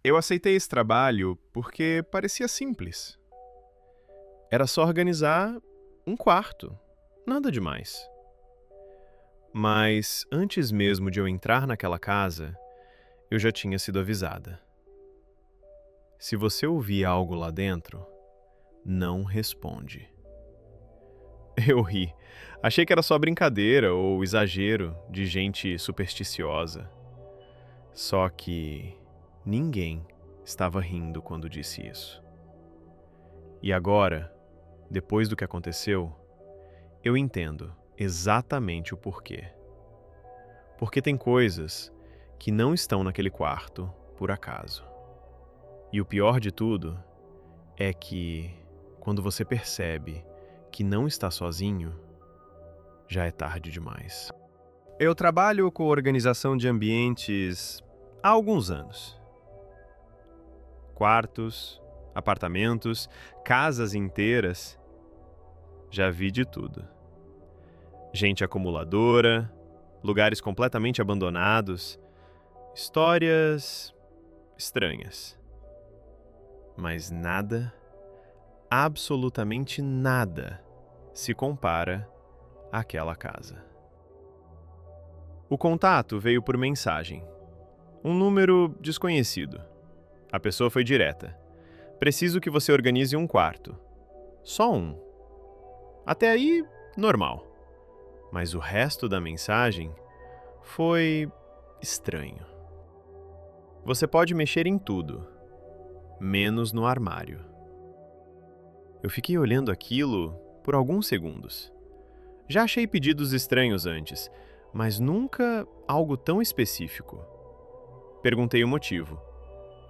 Eu aceitei esse trabalho porque parecia simples. Era só organizar um quarto, nada demais. Mas antes mesmo de eu entrar naquela casa, eu já tinha sido avisada. Se você ouvir algo lá dentro, não responde. Eu ri. Achei que era só brincadeira ou exagero de gente supersticiosa. Só que ninguém estava rindo quando disse isso. E agora, depois do que aconteceu, eu entendo exatamente o porquê. Porque tem coisas que não estão naquele quarto por acaso. E o pior de tudo é que, quando você percebe que não está sozinho, já é tarde demais. Eu trabalho com organização de ambientes há alguns anos. Quartos, apartamentos, casas inteiras. Já vi de tudo. Gente acumuladora, lugares completamente abandonados, histórias estranhas. Mas nada, absolutamente nada, se compara àquela casa. O contato veio por mensagem. Um número desconhecido. A pessoa foi direta. Preciso que você organize um quarto. Só um. Até aí, normal. Mas o resto da mensagem foi estranho. Você pode mexer em tudo, menos no armário. Eu fiquei olhando aquilo por alguns segundos. Já achei pedidos estranhos antes, mas nunca algo tão específico. Perguntei o motivo.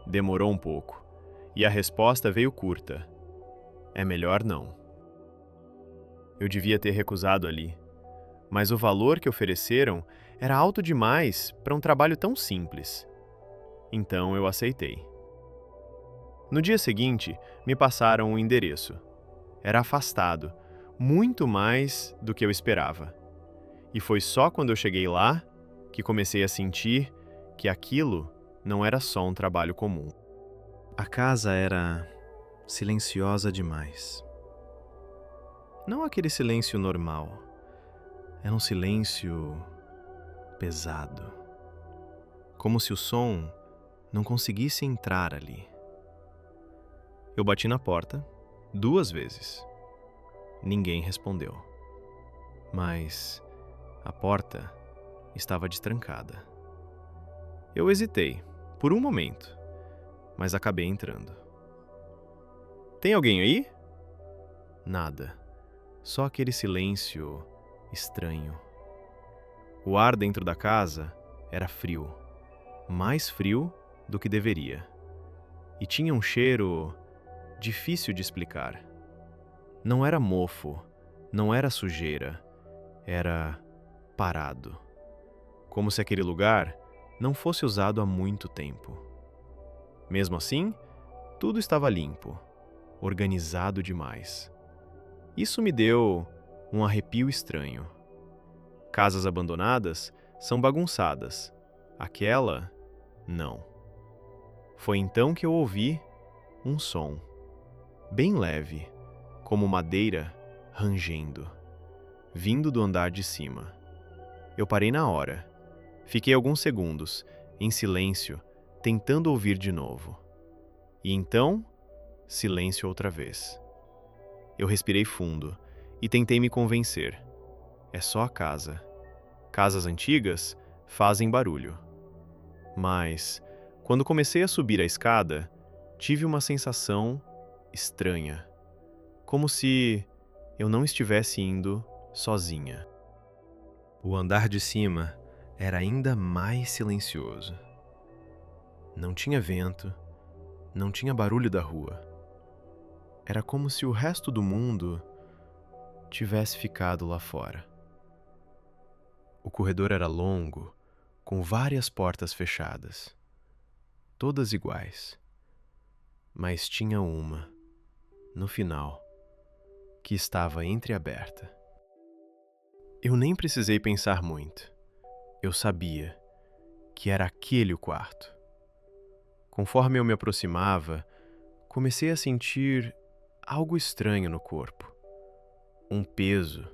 Demorou um pouco, e a resposta veio curta. É melhor não. Eu devia ter recusado ali, mas o valor que ofereceram era alto demais para um trabalho tão simples. Então eu aceitei. No dia seguinte, me passaram o endereço. Era afastado, muito mais do que eu esperava. E foi só quando eu cheguei lá que comecei a sentir que aquilo não era só um trabalho comum. A casa era silenciosa demais. Não aquele silêncio normal. Era um silêncio pesado. Como se o som não conseguisse entrar ali. Eu bati na porta 2 vezes. Ninguém respondeu. Mas a porta estava destrancada. Eu hesitei, por um momento, mas acabei entrando. Tem alguém aí? Nada. Só aquele silêncio estranho. O ar dentro da casa era frio. Mais frio do que deveria. E tinha um cheiro difícil de explicar. Não era mofo, não era sujeira. Era parado. Como se aquele lugar não fosse usado há muito tempo. Mesmo assim, tudo estava limpo, organizado demais. Isso me deu um arrepio estranho. Casas abandonadas são bagunçadas. Aquela, não. Foi então que eu ouvi um som, bem leve, como madeira rangendo, vindo do andar de cima. Eu parei na hora. Fiquei alguns segundos, em silêncio, tentando ouvir de novo. E então, silêncio outra vez. Eu respirei fundo e tentei me convencer. É só a casa. Casas antigas fazem barulho. Mas, quando comecei a subir a escada, tive uma sensação estranha. Como se eu não estivesse indo sozinha. O andar de cima era ainda mais silencioso. Não tinha vento, não tinha barulho da rua. Era como se o resto do mundo tivesse ficado lá fora. O corredor era longo, com várias portas fechadas, todas iguais. Mas tinha uma, no final, que estava entreaberta. Eu nem precisei pensar muito. Eu sabia que era aquele o quarto. Conforme eu me aproximava, comecei a sentir algo estranho no corpo. Um peso,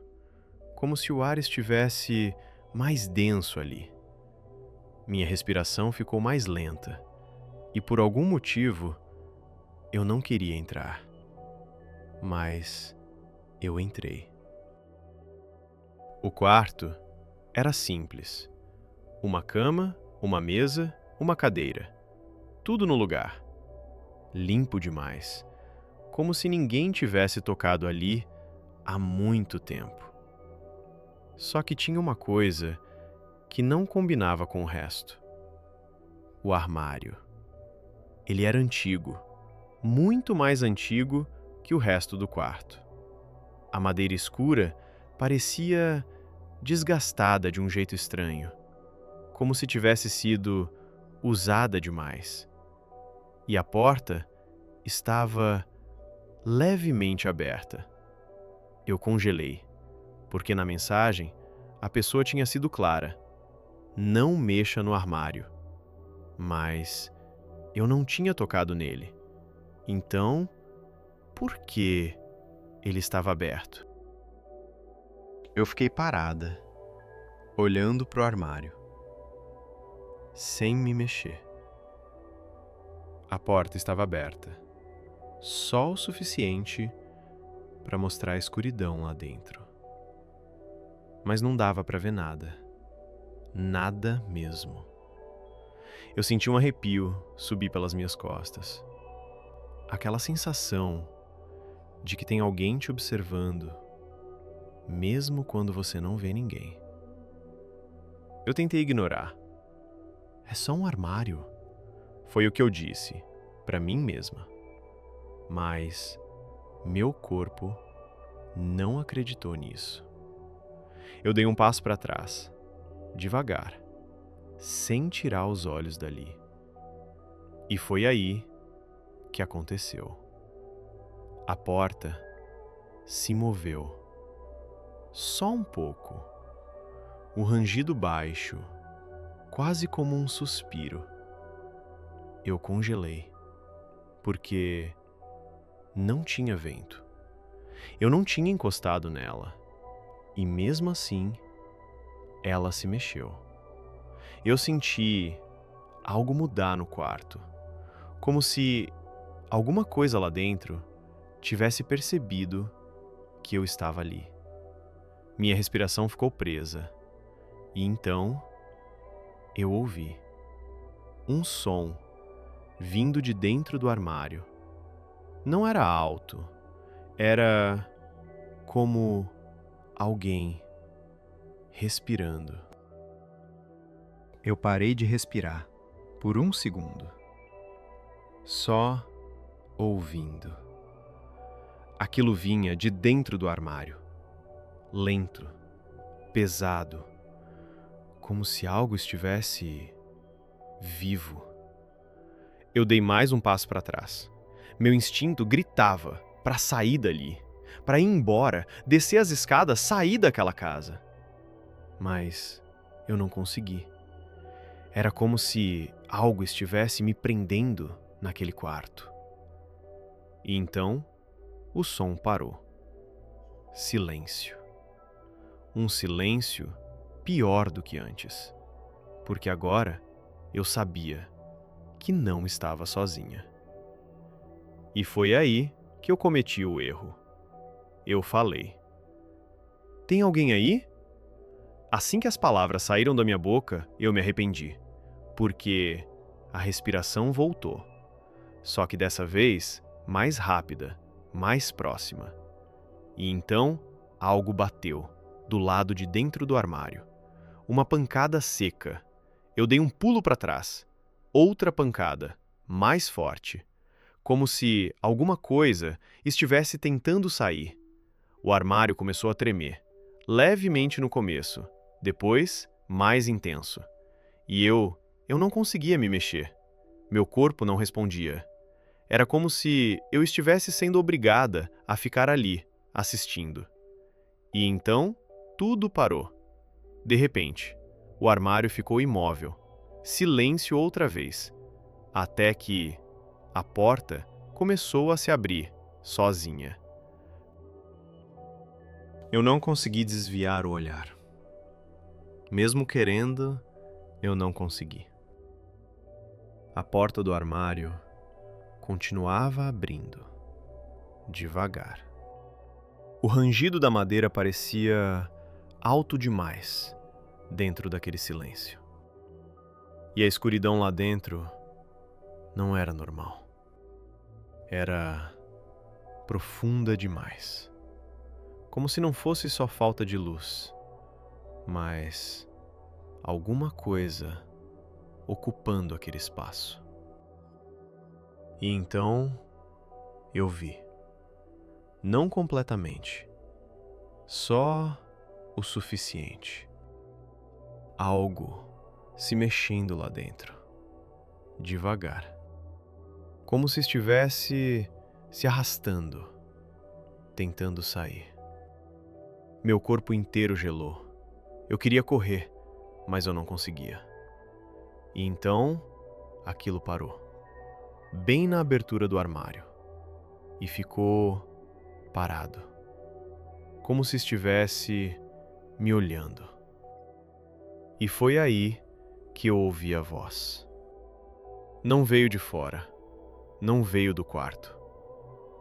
como se o ar estivesse mais denso ali. Minha respiração ficou mais lenta e, por algum motivo, eu não queria entrar. Mas eu entrei. O quarto era simples. Uma cama, uma mesa, uma cadeira. Tudo no lugar. Limpo demais. Como se ninguém tivesse tocado ali há muito tempo. Só que tinha uma coisa que não combinava com o resto. O armário. Ele era antigo, muito mais antigo que o resto do quarto. A madeira escura parecia desgastada de um jeito estranho, como se tivesse sido usada demais. E a porta estava levemente aberta. Eu congelei, porque na mensagem a pessoa tinha sido clara: não mexa no armário. Mas eu não tinha tocado nele. Então, por que ele estava aberto? Eu fiquei parada, olhando para o armário, sem me mexer. A porta estava aberta, só o suficiente para mostrar a escuridão lá dentro. Mas não dava para ver nada. Nada mesmo. Eu senti um arrepio subir pelas minhas costas. Aquela sensação de que tem alguém te observando, mesmo quando você não vê ninguém. Eu tentei ignorar. É só um armário. Foi o que eu disse, para mim mesma. Mas meu corpo não acreditou nisso. Eu dei um passo para trás, devagar, sem tirar os olhos dali. E foi aí que aconteceu. A porta se moveu. Só um pouco. Um rangido baixo, quase como um suspiro. Eu congelei, porque não tinha vento. Eu não tinha encostado nela. E mesmo assim, ela se mexeu. Eu senti algo mudar no quarto, como se alguma coisa lá dentro tivesse percebido que eu estava ali. Minha respiração ficou presa, e então eu ouvi um som vindo de dentro do armário. Não era alto, era como alguém respirando. Eu parei de respirar por um segundo, só ouvindo. Aquilo vinha de dentro do armário, lento, pesado, como se algo estivesse vivo. Eu dei mais um passo para trás. Meu instinto gritava para sair dali, para ir embora, descer as escadas, sair daquela casa. Mas eu não consegui. Era como se algo estivesse me prendendo naquele quarto. E então, o som parou. Silêncio. Um silêncio pior do que antes, porque agora eu sabia que não estava sozinha. E foi aí que eu cometi o erro. Eu falei: "Tem alguém aí?" Assim que as palavras saíram da minha boca, eu me arrependi, porque a respiração voltou, só que dessa vez mais rápida, mais próxima. E então algo bateu do lado de dentro do armário. Uma pancada seca. Eu dei um pulo para trás. Outra pancada, mais forte, como se alguma coisa estivesse tentando sair. O armário começou a tremer, levemente no começo, depois mais intenso. E eu não conseguia me mexer. Meu corpo não respondia. Era como se eu estivesse sendo obrigada a ficar ali, assistindo. E então, tudo parou. De repente, o armário ficou imóvel. Silêncio outra vez. até que a porta começou a se abrir sozinha. Eu não consegui desviar o olhar. Mesmo querendo, eu não consegui. A porta do armário continuava abrindo, devagar. O rangido da madeira parecia alto demais dentro daquele silêncio. E a escuridão lá dentro não era normal. Era profunda demais. Como se não fosse só falta de luz, mas alguma coisa ocupando aquele espaço. E então eu vi. Não completamente, só o suficiente. Algo se mexendo lá dentro, devagar, como se estivesse se arrastando, tentando sair. Meu corpo inteiro gelou. Eu queria correr, mas eu não conseguia. E então, aquilo parou, bem na abertura do armário, e ficou parado, como se estivesse me olhando. E foi aí que eu ouvi a voz. Não veio de fora, não veio do quarto,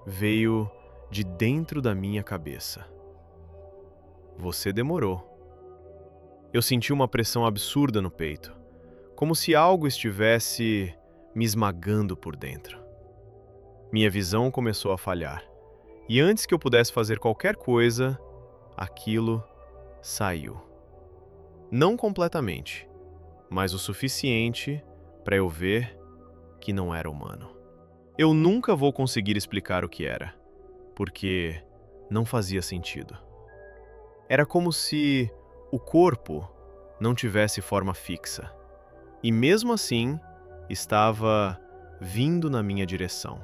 veio de dentro da minha cabeça. Você demorou. Eu senti uma pressão absurda no peito, como se algo estivesse me esmagando por dentro. Minha visão começou a falhar, e antes que eu pudesse fazer qualquer coisa, aquilo saiu. Não completamente, mas o suficiente para eu ver que não era humano. Eu nunca vou conseguir explicar o que era, porque não fazia sentido. Era como se o corpo não tivesse forma fixa, e mesmo assim estava vindo na minha direção.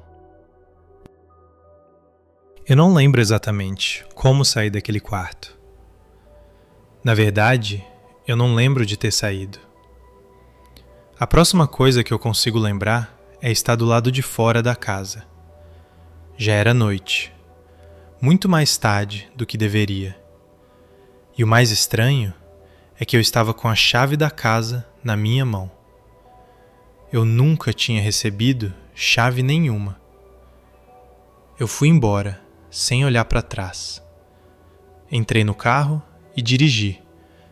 Eu não lembro exatamente como sair daquele quarto. Na verdade, eu não lembro de ter saído. A próxima coisa que eu consigo lembrar é estar do lado de fora da casa. Já era noite, muito mais tarde do que deveria. E o mais estranho é que eu estava com a chave da casa na minha mão. Eu nunca tinha recebido chave nenhuma. Eu fui embora, sem olhar para trás. Entrei no carro e dirigi,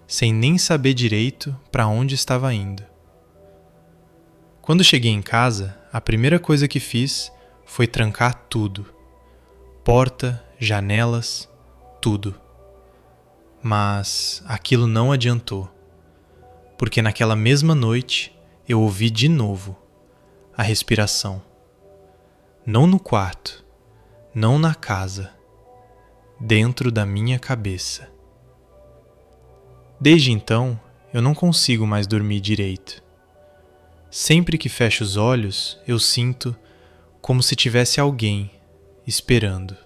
sem nem saber direito para onde estava indo. Quando cheguei em casa, a primeira coisa que fiz foi trancar tudo. Porta, janelas, tudo. Mas aquilo não adiantou, porque naquela mesma noite eu ouvi de novo a respiração. Não no quarto, não na casa, dentro da minha cabeça. Desde então, eu não consigo mais dormir direito. Sempre que fecho os olhos, eu sinto como se tivesse alguém esperando.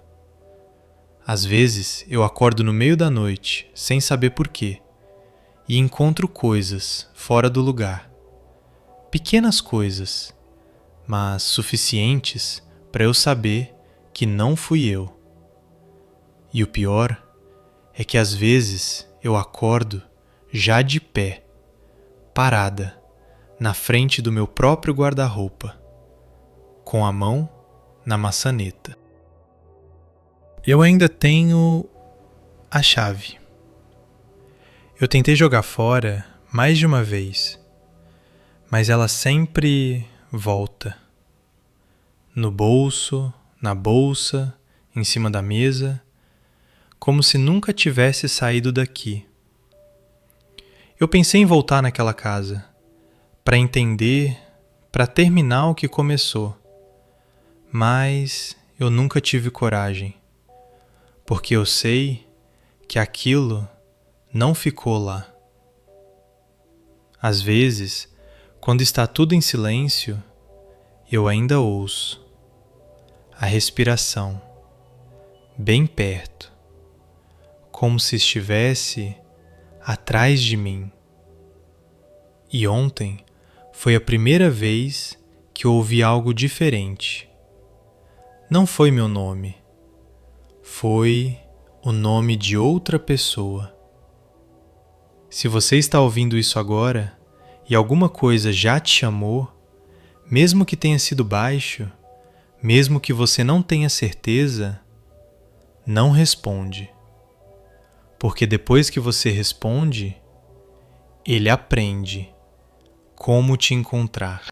Às vezes, eu acordo no meio da noite, sem saber porquê, e encontro coisas fora do lugar. Pequenas coisas, mas suficientes para eu saber que não fui eu. E o pior é que às vezes eu acordo já de pé, parada, na frente do meu próprio guarda-roupa, com a mão na maçaneta. Eu ainda tenho a chave. Eu tentei jogar fora mais de uma vez, mas ela sempre volta. No bolso, na bolsa, em cima da mesa, como se nunca tivesse saído daqui. Eu pensei em voltar naquela casa, para entender, para terminar o que começou, mas eu nunca tive coragem, porque eu sei que aquilo não ficou lá. Às vezes, quando está tudo em silêncio, eu ainda ouço a respiração, bem perto, como se estivesse atrás de mim. E ontem foi a primeira vez que que ouvi algo diferente. Não foi meu nome. Foi o nome de outra pessoa. Se você está ouvindo isso agora e alguma coisa já te chamou, mesmo que tenha sido baixo, mesmo que você não tenha certeza, não responde. Porque depois que você responde, ele aprende como te encontrar.